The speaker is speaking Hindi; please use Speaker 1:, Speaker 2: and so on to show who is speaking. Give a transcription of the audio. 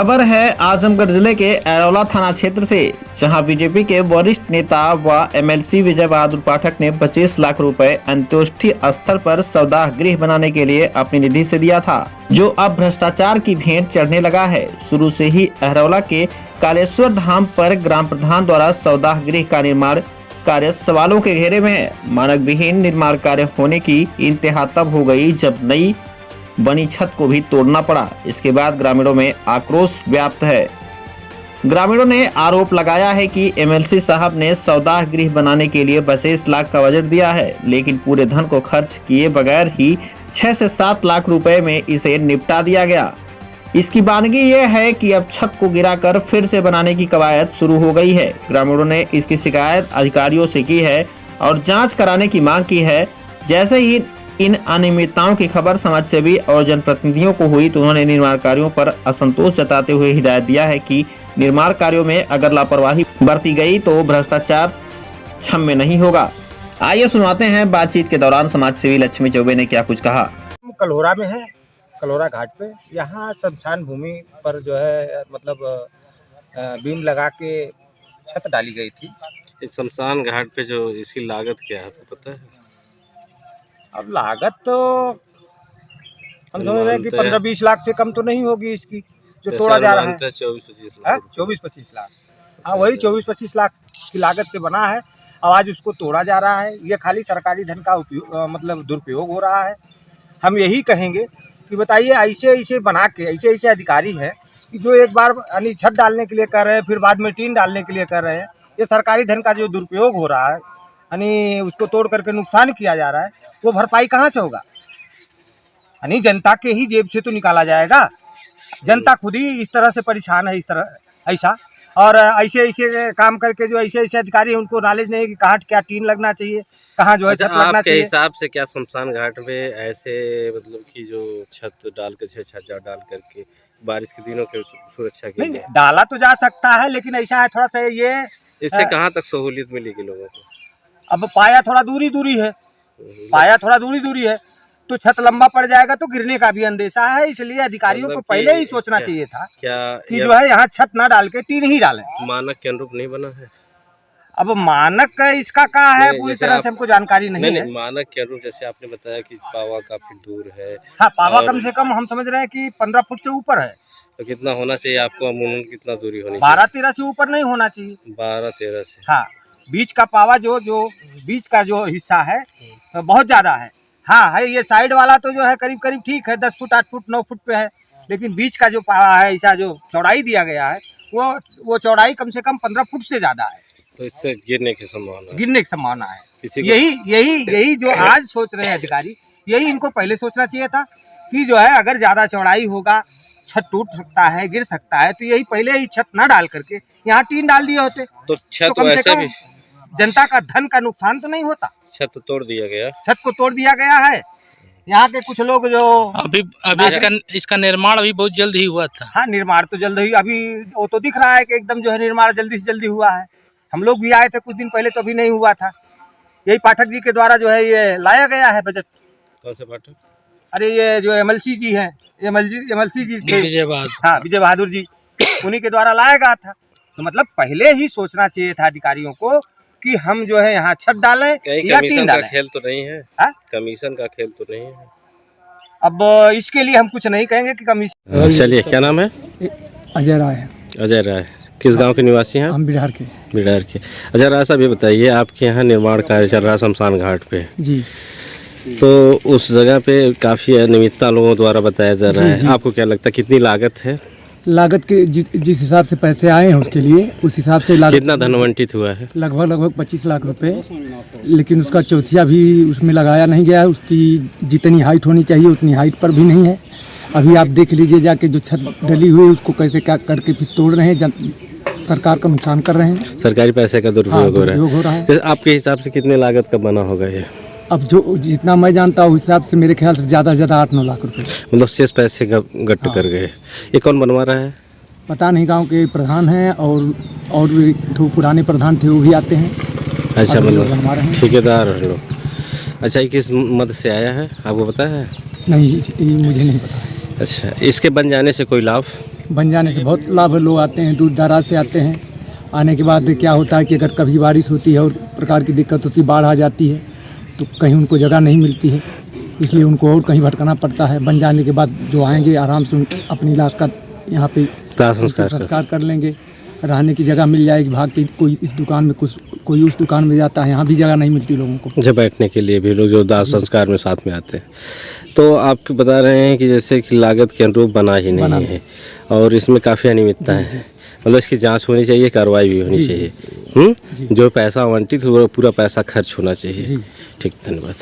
Speaker 1: खबर है आजमगढ़ जिले के एरौला थाना क्षेत्र से, जहां बीजेपी के वरिष्ठ नेता व एमएलसी विजय बहादुर पाठक ने 25 लाख रुपए अंत्योष्टि स्थल पर सौदाह गृह बनाने के लिए अपनी निधि से दिया था, जो अब भ्रष्टाचार की भेंट चढ़ने लगा है। शुरू से ही एरौला के कालेश्वर धाम पर ग्राम प्रधान द्वारा सौदाह गृह का निर्माण कार्य सवालों के घेरे में है। मानक विहीन निर्माण कार्य होने की इंतहा तब हो गई जब नई बनी छत को भी तोड़ना पड़ा। इसके बाद ग्रामीणों में आक्रोश व्याप्त है। ग्रामीणों ने आरोप लगाया है कि एमएलसी साहब ने सौदाह गृह बनाने के लिए 25 लाख का बजट दिया है, लेकिन पूरे धन को खर्च किए बगैर ही 6 से 7 लाख रुपए में इसे निपटा दिया गया। इसकी बानगी ये है कि अब छत को गिराकर फिर से बनाने की कवायद शुरू हो गई है। ग्रामीणों ने इसकी शिकायत अधिकारियों से की है और जांच कराने की मांग की है। जैसे ही इन अनियमितताओं की खबर समाजसेवी और जनप्रतिनिधियों को हुई तो उन्होंने निर्माण कार्यों पर असंतोष जताते हुए हिदायत दिया है कि निर्माण कार्यों में अगर लापरवाही बरती गई तो भ्रष्टाचार क्षम्य नहीं होगा। आइए सुनवाते हैं बातचीत के दौरान समाजसेवी लक्ष्मी चौबे ने क्या कुछ कहा।
Speaker 2: कल्होरा में है, कल्होरा घाट पे, यहाँ शमशान भूमि पर जो है मतलब बीम लगा के छत डाली गई थी।
Speaker 3: इस शमशान घाट पे जो इसकी लागत क्या है आपको पता है?
Speaker 2: अब लागत तो हम समझ रहे हैं कि 15-20 लाख से कम तो नहीं होगी इसकी, जो तोड़ा जा रहा है
Speaker 3: 24-25 लाख।
Speaker 2: 24-25 लाख, हाँ वही 24-25 लाख की लागत से बना है। अब आज उसको तोड़ा जा रहा है। ये खाली सरकारी धन का उपयोग मतलब दुरुपयोग हो रहा है। हम यही कहेंगे कि बताइए, ऐसे ऐसे बना के ऐसे ऐसे अधिकारी हैं कि जो एक बार यानी छत डालने के लिए कर रहे हैं, फिर बाद में टीन डालने के लिए कर रहे हैं। ये सरकारी धन का जो दुरुपयोग हो रहा है, यानी उसको तोड़ करके नुकसान किया जा रहा है, वो भरपाई कहाँ से होगा? यानी जनता के ही जेब से तो निकाला जाएगा। जनता खुद ही इस तरह से परेशान है, इस तरह ऐसा और ऐसे ऐसे काम करके जो ऐसे ऐसे अधिकारी हैं उनको नॉलेज नहीं है कि कहाँ क्या टीन लगना चाहिए, कहाँ जो है छत लगना चाहिए।
Speaker 3: आपके हिसाब से क्या शमशान घाट में ऐसे मतलब कि जो छत डाल कर छज्जा डाल करके बारिश के दिनों के सुरक्षा के लिए
Speaker 2: डाला तो जा सकता है, लेकिन ऐसा है थोड़ा सा ये
Speaker 3: इससे कहाँ तक सहूलियत मिलेगी लोगों को?
Speaker 2: अब पाया थोड़ा दूरी है, पाया थोड़ा दूरी है तो छत लंबा पड़ जाएगा तो गिरने का भी अंदेशा है। इसलिए अधिकारियों को पहले ही सोचना चाहिए था
Speaker 3: क्या
Speaker 2: कि जो है यहाँ छत ना डाल के टीन ही डालें।
Speaker 3: मानक के अनुरूप नहीं बना है।
Speaker 2: अब मानक इसका क्या है पूरी तरह से हमको जानकारी नहीं है।
Speaker 3: मानक के अनुरूप जैसे आपने बताया कि पावा काफी दूर है।
Speaker 2: हाँ, पावा कम से कम हम समझ रहे हैं कि 15 फुट से ऊपर है।
Speaker 3: तो कितना होना चाहिए आपको? अमूमन कितना दूरी होनी चाहिए?
Speaker 2: 12-13 से ऊपर नहीं होना चाहिए।
Speaker 3: 12-13 से।
Speaker 2: हाँ, बीच का पावा जो बीच का जो हिस्सा है बहुत ज्यादा है। हाँ है, ये साइड वाला तो जो है करीब ठीक है, 10 फुट 8 फुट 9 फुट पे है, लेकिन बीच का जो पावा है ऐसा जो चौड़ाई दिया गया है वो चौड़ाई कम से कम 15 फुट से ज्यादा है।
Speaker 3: तो इससे गिरने की संभावना
Speaker 2: है। यही जो आज सोच रहे हैं अधिकारी, यही इनको पहले सोचना चाहिए था कि जो है अगर ज्यादा चौड़ाई होगा, छत टूट सकता है, गिर सकता है, तो यही पहले ही छत ना डाल करके यहाँ टीन डाल दिए होते
Speaker 3: तो छत
Speaker 2: तो कम से कम जनता का धन का नुकसान तो नहीं होता।
Speaker 3: छत तोड़ दिया गया,
Speaker 2: छत को तोड़ दिया गया है। यहाँ के कुछ लोग जो
Speaker 4: अभी इसका निर्माण अभी बहुत जल्द ही हुआ था।
Speaker 2: हाँ, निर्माण तो जल्द ही, अभी वो तो दिख रहा है कि एकदम जो है निर्माण जल्दी से जल्दी हुआ है। हम लोग भी आए थे कुछ दिन पहले तो अभी नहीं हुआ था। यही पाठक जी के द्वारा जो है ये लाया गया है बजट।
Speaker 3: कौन से पाठक?
Speaker 2: अरे ये जो एमएलसी जी हैं, एमएलसी जी
Speaker 4: विजय बहादुर,
Speaker 2: हाँ विजय बहादुर जी, उन्हीं के द्वारा लाया गया था। तो मतलब पहले ही सोचना चाहिए था अधिकारियों को कि हम जो है यहाँ छत डालें या टीन डालें।
Speaker 3: खेल तो नहीं है?
Speaker 2: हा?
Speaker 3: कमीशन का खेल तो नहीं है?
Speaker 2: अब इसके लिए हम कुछ नहीं कहेंगे कि कमीशन।
Speaker 3: चलिए, क्या नाम है?
Speaker 5: अजय राय।
Speaker 3: अजय राय किस गांव के निवासी हैं?
Speaker 5: हम बिहार के।
Speaker 3: अजय राय साहब, ये बताइए, आपके यहाँ निर्माण कार्य चल रहा है शमशान घाट पे जी, तो उस जगह पे काफी अनियमितता लोगों द्वारा बताया जा रहा है। आपको क्या लगता है कितनी लागत है?
Speaker 5: लागत के जिस हिसाब से पैसे आए हैं उसके लिए उस हिसाब से लागत
Speaker 3: कितना धन आवंटित हुआ है?
Speaker 5: लगभग 25 लाख रुपए, लेकिन उसका चौथिया भी उसमें लगाया नहीं गया है। उसकी जितनी हाइट होनी चाहिए उतनी हाइट पर भी नहीं है। अभी आप देख लीजिए जाके जो छत डली हुई है उसको कैसे क्या करके फिर तोड़ रहे हैं, सरकार का नुकसान कर रहे हैं।
Speaker 3: सरकारी पैसे का दुरुपयोग हो रहा है। आपके हिसाब से कितने लागत का बना होगा ये?
Speaker 5: अब जो जितना मैं जानता हूँ उस हिसाब से मेरे ख्याल से ज़्यादा से ज़्यादा 8-9 लाख रुपए,
Speaker 3: मतलब शेष पैसे गट्ट कर गए। ये कौन बनवा रहा है?
Speaker 5: पता नहीं, गांव के प्रधान हैं और भी जो पुराने प्रधान थे वो भी आते हैं।
Speaker 3: अच्छा, मतलब ठेकेदार लोग। अच्छा, ये किस मद से आया है आपको पता है?
Speaker 5: नहीं, मुझे नहीं पता।
Speaker 3: अच्छा, इसके बन जाने से कोई लाभ?
Speaker 5: बन जाने से बहुत लाभ है। लोग आते हैं, दूर दराज से आते हैं। आने के बाद क्या होता है कि अगर कभी बारिश होती है और प्रकार की दिक्कत होती है, बाढ़ आ जाती है, तो कहीं उनको जगह नहीं मिलती है, इसलिए उनको और कहीं भटकना पड़ता है। बन जाने के बाद जो आएंगे आराम से अपनी लाश का यहाँ पे संस्कार कर लेंगे। रहने की जगह मिल जाएगी। भाग के कोई इस दुकान में कोई उस दुकान में जाता है, यहाँ भी जगह नहीं मिलती लोगों को।
Speaker 3: जब बैठने के लिए भी लोग जो दाह संस्कार में साथ में आते हैं, तो आप बता रहे हैं कि जैसे कि लागत के अनुरूप बना ही नहीं है और इसमें काफ़ी अनियमितता है, मतलब इसकी जांच होनी चाहिए, कार्रवाई भी होनी चाहिए। जो पैसा आवंटित हो पूरा पैसा खर्च होना चाहिए। ठीक, धन्यवाद।